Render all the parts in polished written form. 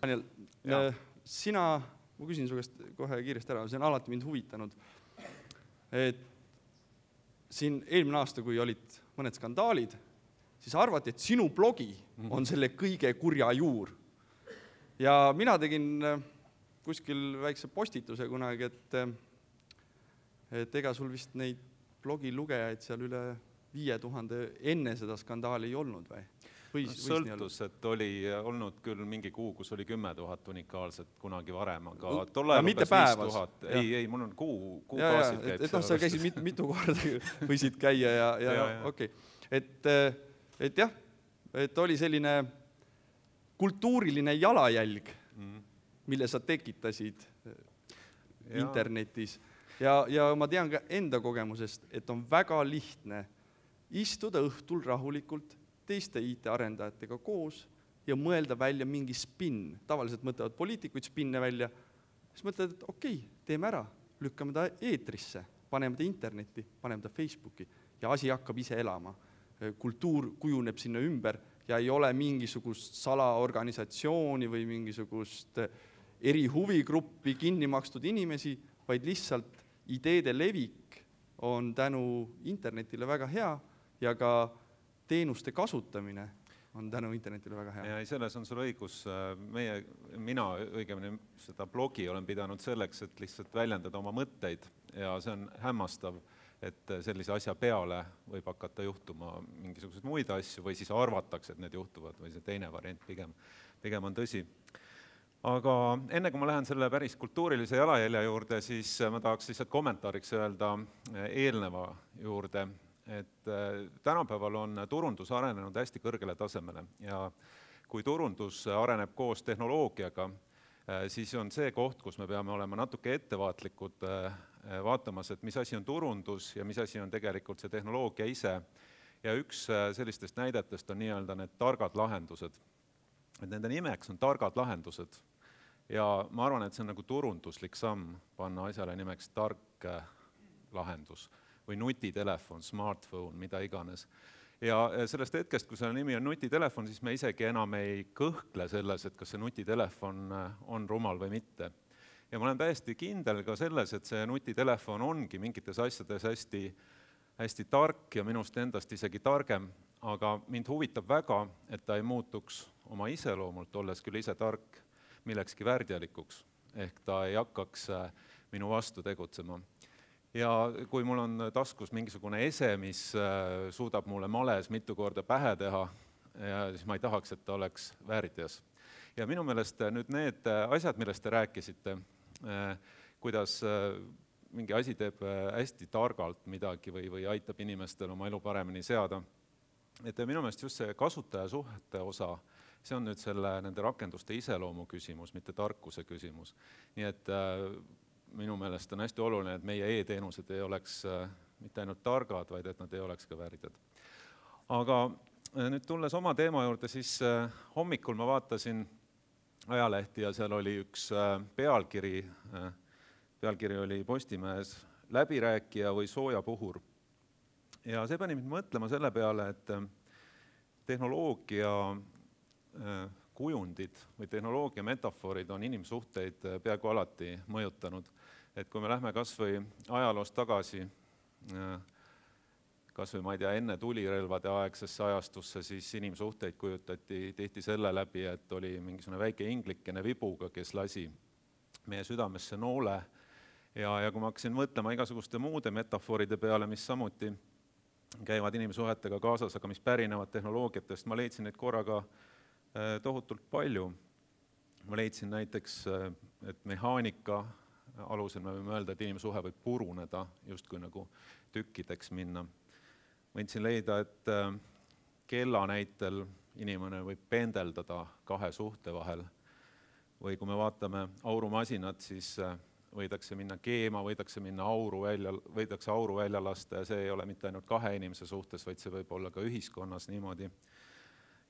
Daniel, sina, ma küsin su käest kohe kiiresti ära, see on alati mind huvitanud, et siin eelmine aasta, kui olid mõned skandaalid, siis arvati, et sinu blogi on selle kõige kurja juur. Ja mina tegin kuskil väikse postituse kunagi, et ega sul vist neid blogi lugejaid seal üle 5000 enne seda skandaali ei olnud või? Sõltus, et oli olnud küll mingi kuu, kus oli 10 000 unikaalset kunagi varem, aga tollal mitte päevas. Ei, mul on kuu baasil käib. Sa käisid mitu korda, võisid käia ja okei. Et jah, et oli selline kultuuriline jalajälg, mille sa tekitasid internetis. Ja ma tean ka enda kogemusest, et on väga lihtne istuda õhtul rahulikult teiste IT-arendajatega koos ja mõelda välja mingi spinn. Tavaliselt mõtlevad poliitikuid spinne välja, siis mõtlevad, et okei, teeme ära, lükkame ta eetrisse, paneme ta internetti, paneme ta Facebooki ja asi hakkab ise elama. Kultuur kujuneb sinna ümber ja ei ole mingisugust salaorganisatsiooni või mingisugust erihuvigruppi kinni makstud inimesi, vaid lihtsalt ideede levik on tänu internetile väga hea ja ka teenuste kasutamine on tänu internetile väga hea. Ja selles on sul õigus. Mina õigemini seda blogi olen pidanud selleks, et lihtsalt väljendada oma mõtteid ja see on hämmastav, et sellise asja peale võib hakata juhtuma mingisuguseid muid asju või siis arvatakse, et need juhtuvad või see teine variant pigem on tõsi. Aga enne kui ma lähen selle päris kultuurilise jalajälje juurde, siis ma tahaks lihtsalt kommentaariks öelda eelneva juurde, et tänapäeval on turundus arenenud hästi kõrgele tasemele ja kui turundus areneb koos tehnoloogiaga, siis on see koht, kus me peame olema natuke ettevaatlikud vaatamas, et mis asi on turundus ja mis asi on tegelikult see tehnoloogia ise. Ja üks sellistest näidetest on nii-öelda need targad lahendused. Et nende nimeks on targad lahendused ja ma arvan, et see on nagu turunduslik samm panna asjale nimeks tark lahendus või nutitelefon, smartphone, mida iganes. Ja sellest hetkest, kui selle nimi on nutitelefon, siis me isegi enam ei kõhkle selles, et kas see nutitelefon on rumal või mitte. Ja ma olen täiesti kindel ka selles, et see nutitelefon ongi mingites asjades hästi tark ja minust endast isegi targem, aga mind huvitab väga, et ta ei muutuks oma iseloomult, olles küll ise tark, millekski värdjalikuks, ehk ta ei hakkaks minu vastu tegutsema. Ja kui mul on taskus mingisugune ese, mis suudab mulle males mitu korda pähe teha, siis ma ei tahaks, et ta oleks väärtjas. Ja minu meelest nüüd need asjad, millest te rääkisite, kuidas mingi asi teeb hästi targalt midagi või aitab inimestel oma elu paremini seada, et minu meelest just see kasutajasuhete osa, see on nüüd nende rakenduste iseloomu küsimus, mitte tarkuse küsimus. Nii et minu meelest on hästi oluline, et meie e-teenused ei oleks mitte ainult targad, vaid et nad ei oleks ka väärtjad. Aga nüüd tulles oma teema juurde, siis hommikul ma vaatasin ajalehti ja seal oli üks pealkiri oli Postimehes läbirääkija või soojapuhur. Ja see pani mind mõtlema selle peale, et tehnoloogia kujundid või tehnoloogia metaforid on inimsuhteid peaaegu alati mõjutanud. Et kui me lähme kas või ajaloost tagasi, kas või ma ei tea, enne tulirelvade aegsesse ajastusse, siis inimsuhteid kujutati tihti selle läbi, et oli mingisugune väike inglikene vibuga, kes lasi meie südamesse noole. Ja kui ma hakkasin mõtlema igasuguste muude metaforide peale, mis samuti käivad inimsuhetega kaasas, aga mis pärinevad tehnoloogiatest, ma leidsin neid korraga tohutult palju. Ma leidsin näiteks, et mehaanika alusel me võime öelda, et inimsuhe võib puruneda, justkui nagu tükkideks minna. Võin leida, et kella näitel inimene võib pendeldada kahe suhte vahel. Või kui me vaatame aurumasinat, siis võidakse minna keema, võidakse auru välja lasta ja see ei ole mitte ainult kahe inimese suhtes, vaid see võib olla ka ühiskonnas niimoodi.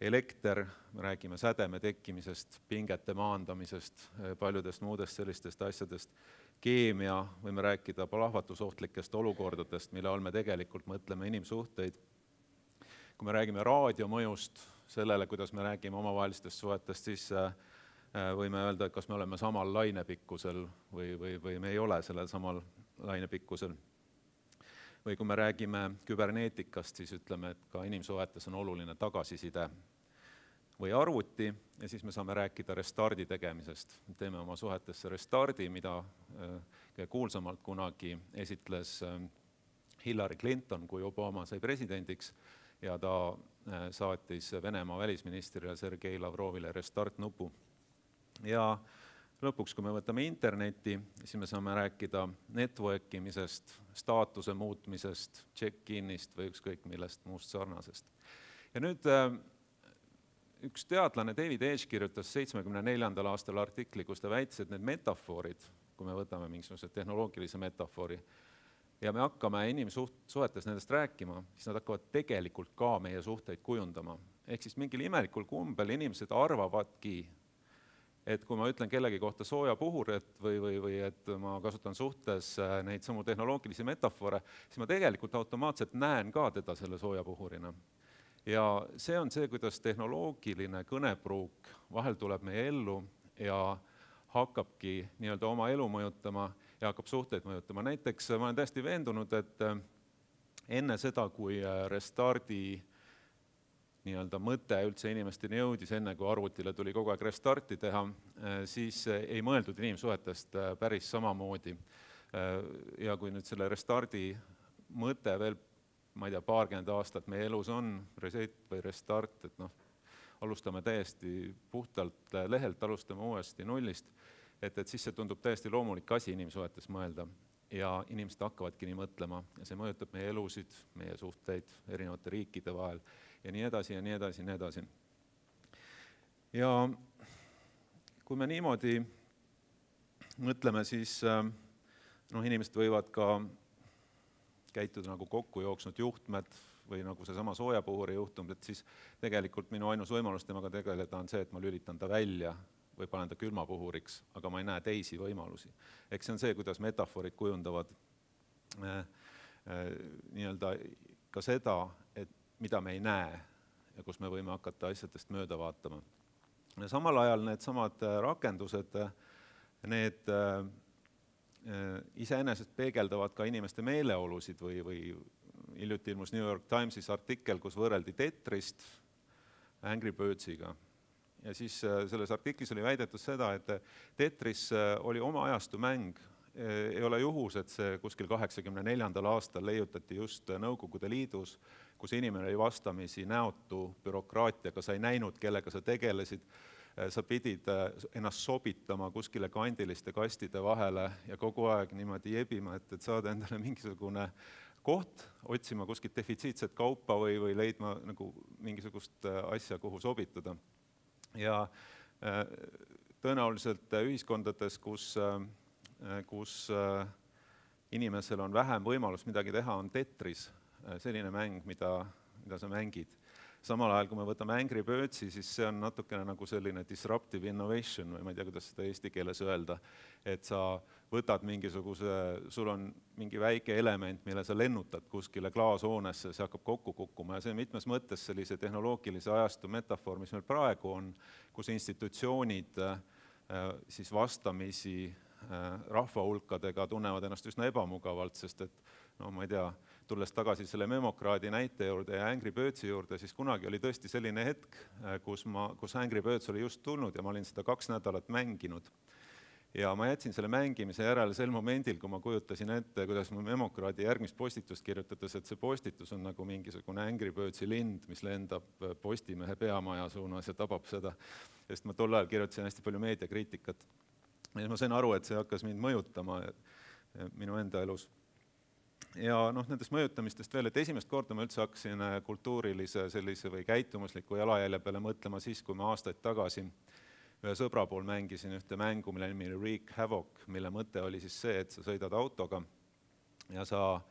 Elekter, me räägime sädeme tekkimisest, pingete maandamisest, paljudest muudest sellistest asjadest. Keemia, võime rääkida plahvatusohtlikest olukordadest, mille all me tegelikult mõtleme inimsuhteid. Kui me räägime raadiomõjust sellele, kuidas me räägime omavahelistest suhetest, siis võime öelda, et kas me oleme samal lainepikkusel või me ei ole sellel samal lainepikkusel. Või kui me räägime küberneetikast, siis ütleme, et ka inimsuhetes on oluline tagasiside või arvuti ja siis me saame rääkida restardi tegemisest. Teeme oma suhetesse restardi, mida kuulsamalt kunagi esitles Hillary Clinton, kui Obama sai presidendiks ja ta saatis Venemaa välisministrile Sergei Lavrovile restart-nupu. Ja lõpuks, kui me võtame interneti, siis me saame rääkida network imisest, staatuse muutmisest, check-inist või ükskõik millest muust sarnasest. Ja nüüd üks teadlane David Edge kirjutas 74. aastal artikli, kus ta väitis, et need metafoorid, kui me võtame mingisuguse tehnoloogilise metafoori, ja me hakkame inimsuhetes nendest rääkima, siis nad hakkavad tegelikult ka meie suhteid kujundama. Ehk siis mingil imelikul kumbel inimesed arvavadki, et kui ma ütlen kellegi kohta sooja puhur või et ma kasutan suhtes neid samu tehnoloogilisi metafoore, siis ma tegelikult automaatselt näen ka teda selle sooja puhurina. Ja see on see, kuidas tehnoloogiline kõnepruuk vahel tuleb meie ellu ja hakkabki nii-öelda oma elu mõjutama ja hakkab suhteid mõjutama. Näiteks ma olen täiesti veendunud, et enne seda, kui restardi nii-öelda mõte üldse inimesteni jõudis, enne kui arvutile tuli kogu aeg restarti teha, siis ei mõeldud inimsuhetest päris samamoodi. Ja kui nüüd selle restardi mõte veel, ma ei tea, paarkümmend aastat meie elus on, reset või restart, et alustame täiesti puhtalt lehelt, alustame uuesti nullist, et siis see tundub täiesti loomulik asi inimsuhetes mõelda. Ja inimesed hakkavadki nii mõtlema ja see mõjutab meie elusid, meie suhteid erinevate riikide vahel ja nii edasi ja nii edasi ja nii edasi. Ja kui me niimoodi mõtleme, siis inimesed võivad ka käituda nagu kokku jooksnud juhtmed või nagu see sama soojapuhuri juhtum, et siis tegelikult minu ainus võimalus temaga tegeleda on see, et ma lülitan ta välja või panen ta külmapuhuriks, aga ma ei näe teisi võimalusi. Eks see on see, kuidas metafoorid kujundavad nii-öelda ka seda, et mida me ei näe ja kus me võime hakata asjadest mööda vaatama. Ja samal ajal need samad rakendused, need iseenesest peegeldavad ka inimeste meeleolusid või hiljuti ilmus New York Timesis artikkel, kus võrreldi Tetrist Angry Birdsiga. Ja siis selles artiklis oli väidetud seda, et Tetris oli oma ajastu mäng. Ei ole juhus, et see kuskil 84. aastal leiutati just Nõukogude Liidus, kus inimene oli vastamisi näotu bürokraatiaga, sa ei näinud, kellega sa tegelesid, sa pidid ennast sobitama kuskile kandiliste kastide vahele ja kogu aeg niimoodi jebima, et saada endale mingisugune koht, otsima kuskilt defitsiitset kaupa või leidma nagu mingisugust asja, kuhu sobituda. Ja tõenäoliselt ühiskondades, kus inimesel on vähem võimalus midagi teha, on Tetris selline mäng, mida sa mängid. Samal ajal, kui me võtame Angry Birdsi, siis see on natukene nagu selline disruptive innovation või ma ei tea, kuidas seda eesti keeles öelda, et sa võtad mingisuguse, sul on mingi väike element, mille sa lennutad kuskile klaashoonesse, see hakkab kokku kukkuma ja see on mitmes mõttes sellise tehnoloogilise ajastu metafoor, mis meil praegu on, kus institutsioonid siis vastamisi rahva hulkadega tunnevad ennast üsna ebamugavalt, sest et, ma ei tea, tulles tagasi selle memokraadi näite juurde ja Angry Birdsi juurde, siis kunagi oli tõesti selline hetk, kus Angry Birds oli just tulnud ja ma olin seda 2 nädalat mänginud. Ja ma jätsin selle mängimise järele sel momendil, kui ma kujutasin ette, kuidas ma memokraadi järgmist postitust kirjutades, et see postitus on nagu mingisugune Angry Birdsi lind, mis lendab Postimehe peamaja suunas ja tabab seda, sest ma tol ajal kirjutasin hästi palju meediakriitikat. Ja ma sain aru, et see hakkas mind mõjutama minu enda elus. Ja nendest mõjutamistest veel, et esimest korda ma üldse hakkasin kultuurilise sellise või käitumusliku jalajälje peale mõtlema siis, kui ma aastaid tagasi ühe sõbra pool mängisin ühte mängu, mille nimi oli Wreak Havoc, mille mõte oli siis see, et sa sõidad autoga ja sa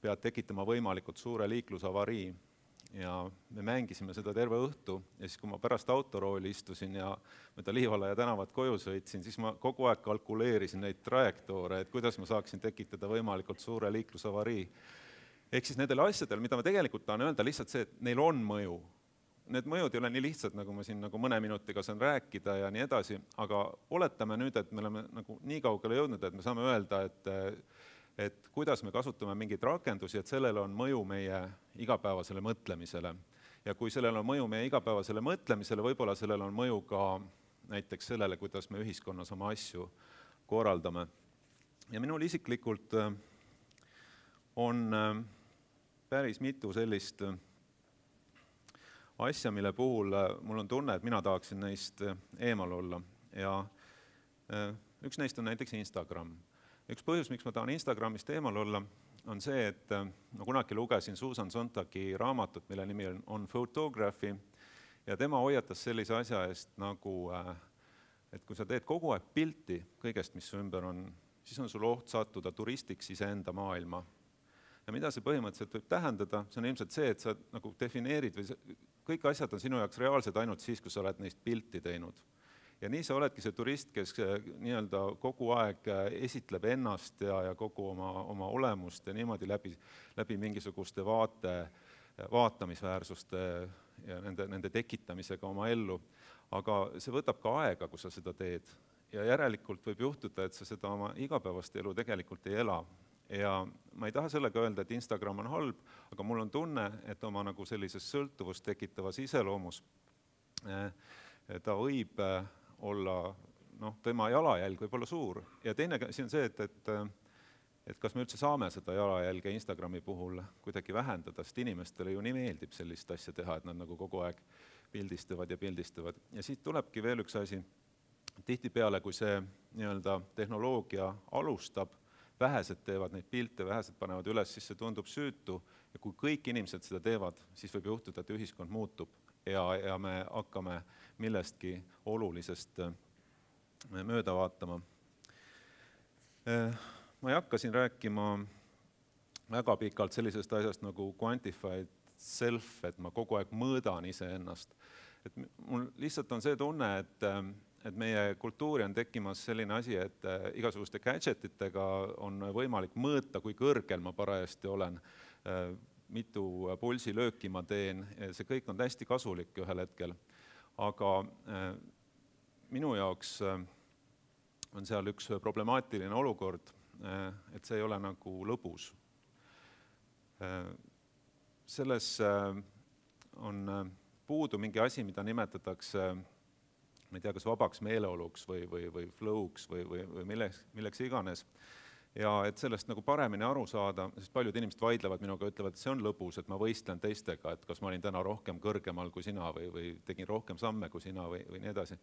pead tekitama võimalikult suure liiklusavarii. Ja me mängisime seda terve õhtu ja siis, kui ma pärast autorooli istusin ja mööda Liivalaia tänavat koju sõitsin, siis ma kogu aeg kalkuleerisin neid trajektoore, et kuidas ma saaksin tekitada võimalikult suure liiklusavarii. Ehk siis nendele asjadel, mida ma tegelikult tahan öelda, lihtsalt see, et neil on mõju. need mõjud ei ole nii lihtsad, nagu ma siin nagu mõne minutiga saan rääkida ja nii edasi, aga oletame nüüd, et me oleme nagu nii kaugele jõudnud, et me saame öelda, et kuidas me kasutame mingeid rakendusi, et sellel on mõju meie igapäevasele mõtlemisele. Ja kui sellel on mõju meie igapäevasele mõtlemisele, võib-olla sellel on mõju ka näiteks sellele, kuidas me ühiskonnas oma asju korraldame. Ja minul isiklikult on päris mitu sellist asja, mille puhul mul on tunne, et mina tahaksin neist eemal olla. Ja üks neist on näiteks Instagram. Üks põhjus, miks ma tahan Instagramist eemal olla, on see, et ma kunagi lugesin Susan Sontagi raamatut, mille nimi on Photography, ja tema hoiatas sellise asja eest nagu, et kui sa teed kogu aeg pilti kõigest, mis su ümber on, siis on sul oht sattuda turistiks iseenda maailma. Ja mida see põhimõtteliselt võib tähendada, see on ilmselt see, et sa nagu defineerid või kõik asjad on sinu jaoks reaalsed ainult siis, kui sa oled neist pilti teinud. Ja nii sa oledki see turist, kes nii-öelda kogu aeg esitleb ennast ja kogu oma olemust ja niimoodi läbi mingisuguste vaatamisväärsuste ja nende tekitamisega oma ellu. Aga see võtab ka aega, kui sa seda teed. Ja järelikult võib juhtuda, et sa seda oma igapäevast elu tegelikult ei ela. Ja ma ei taha sellega öelda, et Instagram on halb, aga mul on tunne, et oma nagu sellises sõltuvust tekitavas iseloomus ta võib olla, tema jalajälg võib olla suur. Ja teine asi on see, et kas me üldse saame seda jalajälge Instagrami puhul kuidagi vähendada, sest inimestele ju nii meeldib sellist asja teha, et nad nagu kogu aeg pildistavad. Ja siit tulebki veel üks asi. Tihtipeale, kui see nii-öelda tehnoloogia alustab, vähesed teevad neid pilte, vähesed panevad üles, siis see tundub süütu. Ja kui kõik inimesed seda teevad, siis võib juhtuda, et ühiskond muutub ja me hakkame millestki olulisest mööda vaatama. Ma ei hakka siin rääkima väga pikalt sellisest asjast nagu quantified self, et ma kogu aeg mõõdan iseennast. Et mul lihtsalt on see tunne, et meie kultuuri on tekkimas selline asi, et igasuguste gadgetitega on võimalik mõõta, kui kõrgel ma parajasti olen, mitu pulsilööki ma teen, see kõik on hästi kasulik ühel hetkel. Aga minu jaoks on seal üks problemaatiline olukord, et see ei ole nagu lõbus. Selles on puudu mingi asi, mida nimetatakse, ma ei tea, kas vabaks meeleoluks või flow'ks või milleks iganes. Ja et sellest nagu paremini aru saada, sest paljud inimesed vaidlevad minuga, ütlevad, et see on lõbus, et ma võistlen teistega, et kas ma olin täna rohkem kõrgemal kui sina või tegin rohkem samme kui sina või nii edasi.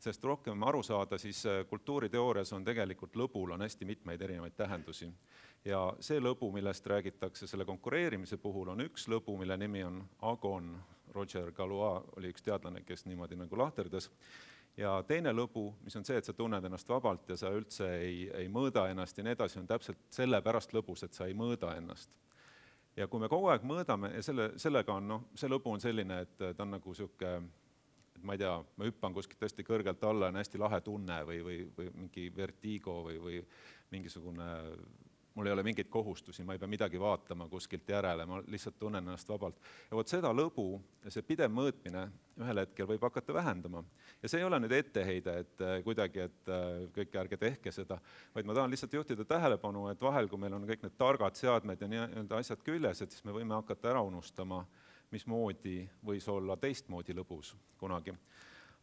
Sellest rohkem aru saada, siis kultuuriteoorias on tegelikult lõbul on hästi mitmeid erinevaid tähendusi. Ja see lõbu, millest räägitakse selle konkureerimise puhul, on üks lõbu, mille nimi on agon. Roger Galois oli üks teadlane, kes niimoodi nagu lahterdas. Ja teine lõbu, mis on see, et sa tunned ennast vabalt ja sa üldse ei mõõda ennast ja nii edasi, on täpselt selle pärast lõbus, et sa ei mõõda ennast. Ja kui me kogu aeg mõõdame ja sellega on, see lõbu on selline, et ta on nagu siuke, et ma ei tea, ma hüppan kuskilt hästi kõrgelt alla, on hästi lahe tunne või mingi vertigo või mingisugune, mul ei ole mingeid kohustusi, ma ei pea midagi vaatama kuskilt järele, ma lihtsalt tunnen ennast vabalt. Ja vot seda lõbu ja see pidev mõõtmine ühel hetkel võib hakata vähendama. Ja see ei ole nüüd etteheide, et kuidagi, et kõik ärge tehke seda, vaid ma tahan lihtsalt juhtida tähelepanu, et vahel, kui meil on kõik need targad seadmed ja nii-öelda asjad küljes, et siis me võime hakata ära unustama, mismoodi võis olla teistmoodi lõbus kunagi.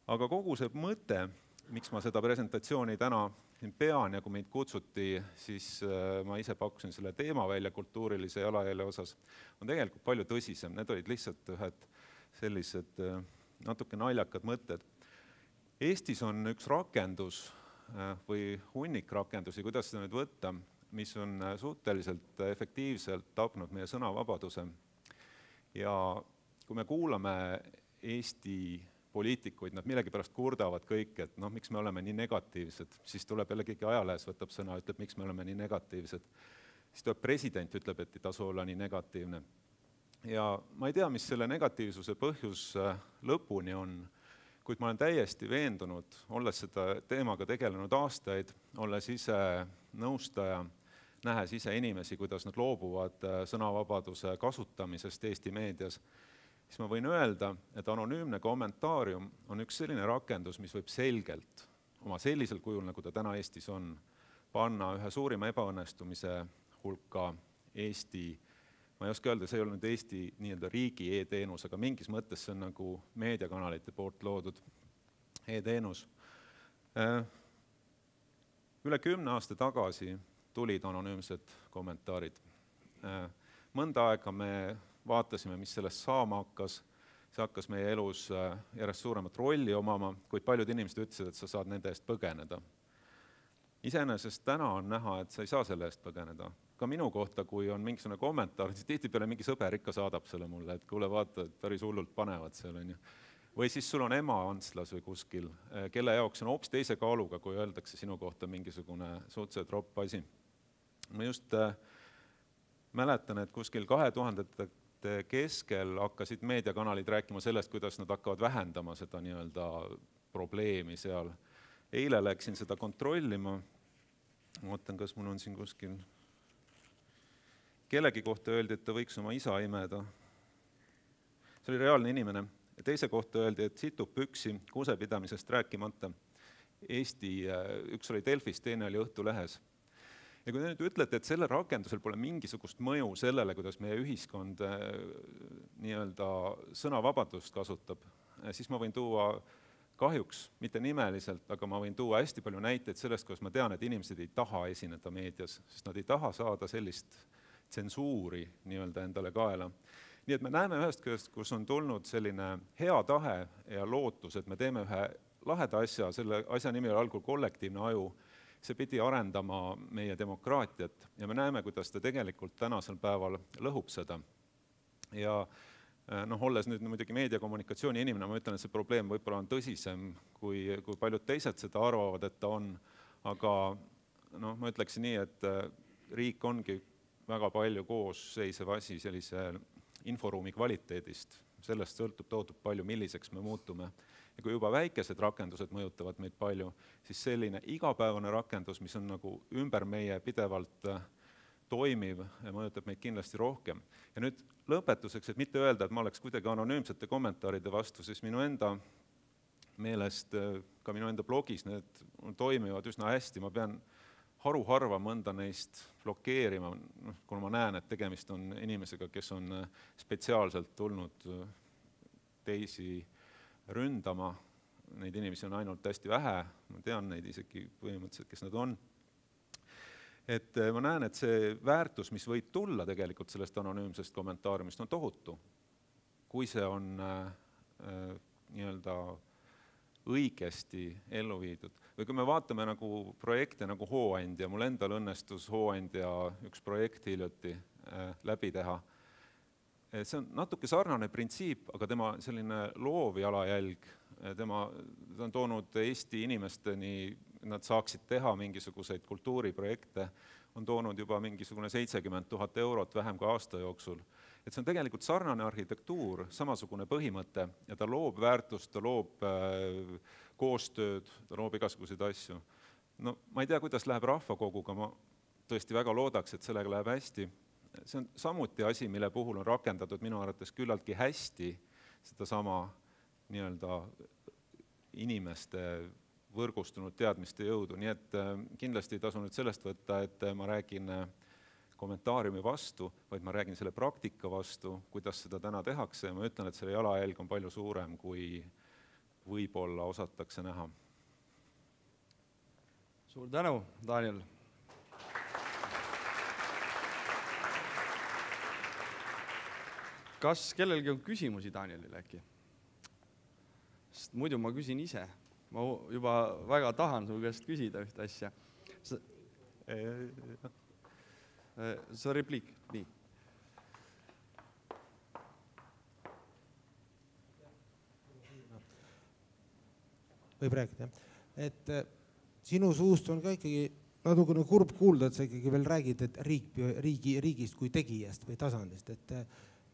Aga kogu see mõte, miks ma seda presentatsiooni täna pean ja kui meid kutsuti, siis ma ise pakkusin selle teema välja kultuurilise jalajälje osas, on tegelikult palju tõsisem. Need olid lihtsalt ühed sellised natuke naljakad mõtted. Eestis on üks rakendus või hunnik rakendusi, kuidas seda nüüd võtta, mis on suhteliselt efektiivselt tapnud meie sõnavabaduse. Ja kui me kuulame Eesti poliitikuid, nad millegipärast kurdavad kõik, et miks me oleme nii negatiivsed, siis tuleb jälle keegi ajalehes, võtab sõna, ütleb, miks me oleme nii negatiivsed. Siis tuleb president, ütleb, et ei tasu olla nii negatiivne. Ja ma ei tea, mis selle negatiivsuse põhjus lõpuni on, kuid ma olen täiesti veendunud, olles seda teemaga tegelenud aastaid, olles ise nõustaja, nähes ise inimesi, kuidas nad loobuvad sõnavabaduse kasutamisest Eesti meedias, siis ma võin öelda, et anonüümne kommentaarium on üks selline rakendus, mis võib selgelt oma sellisel kujul, nagu ta täna Eestis on, panna ühe suurima ebaõnnestumise hulka Eesti, ma ei oska öelda, see ei ole nüüd Eesti nii-öelda riigi e-teenus, aga mingis mõttes see on nagu meediakanalite poolt loodud e-teenus. Üle 10 aasta tagasi tulid anonüümsed kommentaarid. Mõnda aega me vaatasime, mis sellest saama hakkas. See hakkas meie elus järjest suuremat rolli omama, kuid paljud inimesed ütlesid, et sa saad nende eest põgeneda. Iseenesest täna on näha, et sa ei saa selle eest põgeneda. Ka minu kohta, kui on mingisugune kommentaar, siis tihtipeale mingi sõber ikka saadab selle mulle, et kuule vaata, et päris hullult panevad seal. Või siis sul on ema Antslas või kuskil, kelle jaoks on hoopis teise kaaluga, kui öeldakse sinu kohta mingisugune suhteliselt ropp asi. Ma just mäletan, et kuskil 2000-ndate keskel hakkasid meediakanalid rääkima sellest, kuidas nad hakkavad vähendama seda nii-öelda probleemi seal. Eile läksin seda kontrollima. Mõtlen, kas mul on siin kuskil. Kellegi kohta öeldi, et ta võiks oma isa imeda. See oli reaalne inimene. Teise kohta öeldi, et situb püksi kuusepidamisest rääkimata. Eesti, üks oli Delfis, teine oli Õhtulehes. Ja kui te nüüd ütlete, et selle rakendusel pole mingisugust mõju sellele, kuidas meie ühiskond nii-öelda sõnavabadust kasutab, siis ma võin tuua kahjuks, mitte nimeliselt, aga ma võin tuua hästi palju näiteid sellest, kuidas ma tean, et inimesed ei taha esineda meedias, sest nad ei taha saada sellist tsensuuri nii-öelda endale kaela. Nii et me näeme ühest küljest, kus on tulnud selline hea tahe ja lootus, et me teeme ühe laheda asja, selle asja nimi oli algul kollektiivne aju. See pidi arendama meie demokraatiat ja me näeme, kuidas ta tegelikult tänasel päeval lõhub seda. Ja olles nüüd muidugi meediakommunikatsiooni inimene, ma ütlen, et see probleem võib-olla on tõsisem, kui paljud teised seda arvavad, et ta on. Aga ma ütleksin nii, et riik ongi väga palju koos seisev asi sellise inforuumi kvaliteedist. Sellest sõltub tohutult palju, milliseks me muutume. Ja kui juba väikesed rakendused mõjutavad meid palju, siis selline igapäevane rakendus, mis on nagu ümber meie pidevalt toimiv ja mõjutab meid kindlasti rohkem. Ja nüüd lõpetuseks, et mitte öelda, et ma oleks kuidagi anonüümsete kommentaaride vastu, siis minu enda meelest, ka minu enda blogis need toimivad üsna hästi. Ma pean haruharva mõnda neist blokeerima, kuna ma näen, et tegemist on inimesega, kes on spetsiaalselt tulnud teisi ründama. Neid inimesi on ainult hästi vähe, ma tean neid isegi põhimõtteliselt, kes nad on. Et ma näen, et see väärtus, mis võib tulla tegelikult sellest anonüümsest kommentaariumist, on tohutu. Kui see on nii-öelda õigesti ellu viidud. Või kui me vaatame nagu projekte nagu Hooandja, mul endal õnnestus Hooandja üks projekt hiljuti läbi teha. See on natuke sarnane printsiip, aga tema selline loov jalajälg, ta on toonud Eesti inimesteni, nad saaksid teha mingisuguseid kultuuriprojekte, on toonud juba mingisugune 70 000 eurot vähem kui aasta jooksul. Et see on tegelikult sarnane arhitektuur, samasugune põhimõte ja ta loob väärtust, ta loob koostööd, ta loob igasuguseid asju. No ma ei tea, kuidas läheb rahvakoguga, ma tõesti väga loodaks, et sellega läheb hästi. See on samuti asi, mille puhul on rakendatud minu arvates küllaltki hästi seda sama nii-öelda inimeste võrgustunud teadmiste jõudu. Nii et kindlasti ei tasu nüüd sellest võtta, et ma räägin kommentaariumi vastu, vaid ma räägin selle praktika vastu, kuidas seda täna tehakse ja ma ütlen, et selle jalajälg on palju suurem, kui võib-olla osatakse näha. Suur tänu, Daniel! Kas kellelgi on küsimusi Danielile äkki? Sest muidu ma küsin ise. Ma juba väga tahan su käest küsida ühte asja. See repliik, nii. Võib rääkida, et sinu suust on ka ikkagi natukene kurb kuulda, et sa ikkagi veel räägid, et riigist kui tegijast või tasandist, et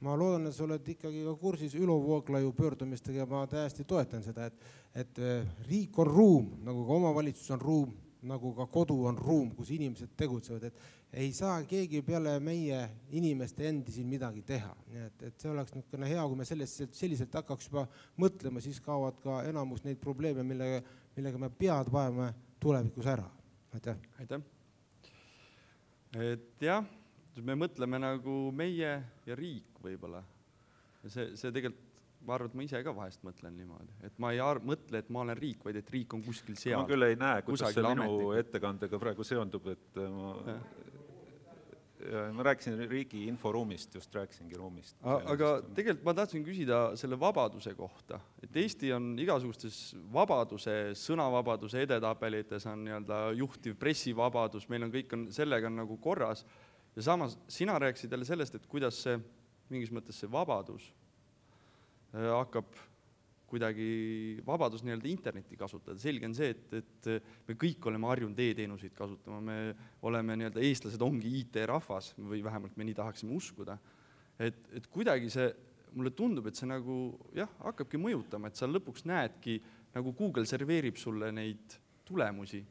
ma loodan, et sa oled ikkagi ka kursis Ülo Vooglaiu pöördumistega ja ma täiesti toetan seda, et riik on ruum, nagu ka omavalitsus on ruum, nagu ka kodu on ruum, kus inimesed tegutsevad, ei saa keegi peale meie inimeste endi siin midagi teha. Nii et see oleks niisugune hea, kui me selliselt hakkaks juba mõtlema, siis kaovad ka enamus neid probleeme, millega me pead vajame tulevikus ära. Aitäh. Aitäh. Et jah, me mõtleme nagu meie ja riik võib-olla. See tegelikult, ma arvan, et ma ise ka vahest mõtlen niimoodi. Et ma ei mõtle, et ma olen riik, vaid et riik on kuskil seal. Ma küll ei näe, kuidas see minu ettekandega praegu seondub, et ma rääkisin riigi inforuumist, just rääkisingi ruumist. Aga tegelikult ma tahtsin küsida selle vabaduse kohta. Et Eesti on igasugustes vabaduse, sõnavabaduse edetabelites on juhtiv pressivabadus, meil on kõik sellega nagu korras. Ja samas sina rääkisid jälle sellest, et kuidas see mingis mõttes see vabadus hakkab kuidagi vabadus internetti kasutada. Selge on see, et me kõik oleme harjunud e-teenuseid kasutama, me oleme eestlased ongi IT-rahvas või vähemalt me nii tahaksime uskuda. Et kuidagi see, mulle tundub, et see nagu hakkabki mõjutama, et sa lõpuks näedki, nagu Google serveerib sulle neid tulemusi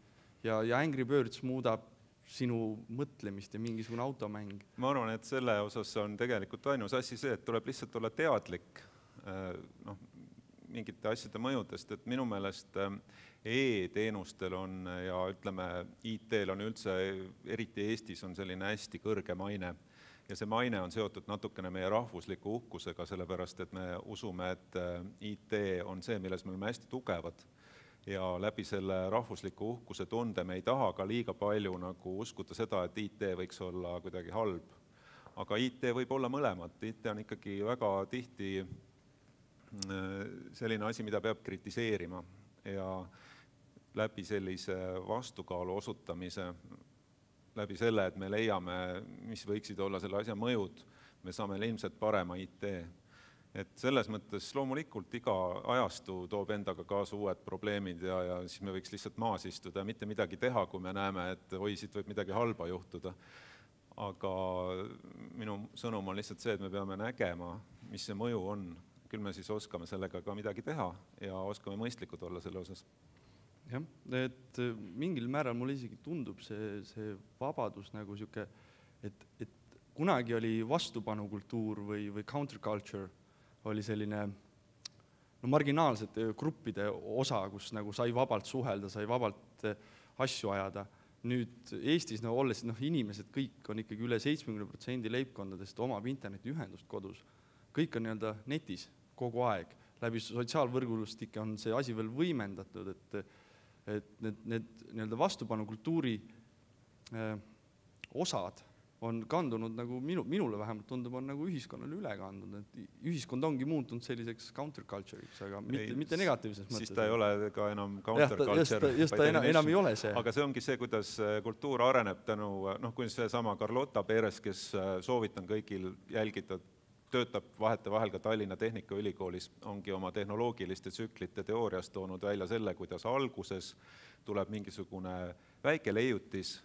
ja Angry Birds muudab sinu mõtlemist ja mingisugune automäng. Ma arvan, et selle osas on tegelikult ainus asi see, et tuleb lihtsalt olla teadlik mingite asjade mõjudest, et minu meelest e-teenustel on ja ütleme, IT-l on üldse, eriti Eestis on selline hästi kõrge maine ja see maine on seotud natukene meie rahvusliku uhkusega, sellepärast et me usume, et IT on see, milles me oleme hästi tugevad ja läbi selle rahvusliku uhkuse tunde me ei taha ka liiga palju nagu uskuda seda, et IT võiks olla kuidagi halb. Aga IT võib olla mõlemad, IT on ikkagi väga tihti selline asi, mida peab kritiseerima ja läbi sellise vastukaalu osutamise, läbi selle, et me leiame, mis võiksid olla selle asja mõjud, me saame ilmselt parema IT. Et selles mõttes loomulikult iga ajastu toob endaga kaasa uued probleemid ja siis me võiks lihtsalt maas istuda ja mitte midagi teha, kui me näeme, et siit võib midagi halba juhtuda. Aga minu sõnum on lihtsalt see, et me peame nägema, mis see mõju on. Küll me siis oskame sellega ka midagi teha ja oskame mõistlikud olla selle osas. Jah, et mingil määral mulle isegi tundub see vabadus nagu siuke, et kunagi oli vastupanukultuur või counterculture oli selline marginaalsete gruppide osa, kus nagu sai vabalt suhelda, sai vabalt asju ajada. Nüüd Eestis olles inimesed kõik on ikkagi üle 70% leibkondadest omab internetiühendust kodus. Kõik on netis kogu aeg. Läbi sotsiaalvõrgustike on see asi veel võimendatud, et need vastupanukultuuri osad on kandunud, nagu minule vähemalt tundub, on nagu ühiskonnale üle kandunud. Ühiskond ongi muutunud selliseks counterculture'iks, aga mitte negatiivses mõttes. Siis ta ei ole ka enam counterculture. Just ta enam ei ole see. Aga see ongi see, kuidas kultuur areneb tänu, kui see sama Carlota Perez, kes soovitan kõigil jälgida, töötab vahel ka Tallinna Tehnikaülikoolis, ongi oma tehnoloogiliste tsüklite teoorias toonud välja selle, kuidas alguses tuleb mingisugune väike leiutis,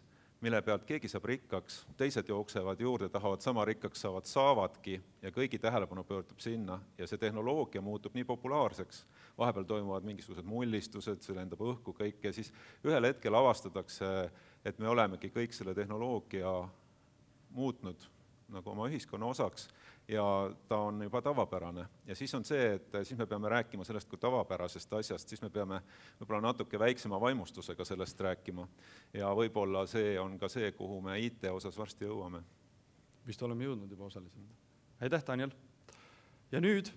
mille pealt keegi saab rikkaks, teised jooksevad juurde, tahavad sama rikkaks saavadki ja kõigi tähelepanu pöördub sinna ja see tehnoloogia muutub nii populaarseks. Vahepeal toimuvad mingisugused mullistused, see lendab õhku kõik ja siis ühel hetkel avastatakse, et me olemegi kõik selle tehnoloogia muutnud nagu oma ühiskonna osaks ja ta on juba tavapärane. Ja siis on see, et siis me peame rääkima sellest kui tavapärasest asjast, siis me peame võib-olla natuke väiksema vaimustusega sellest rääkima. Ja võib-olla see on ka see, kuhu me IT osas varsti jõuame. Vist oleme jõudnud juba osaliselt. Aitäh, Daniel! Ja nüüd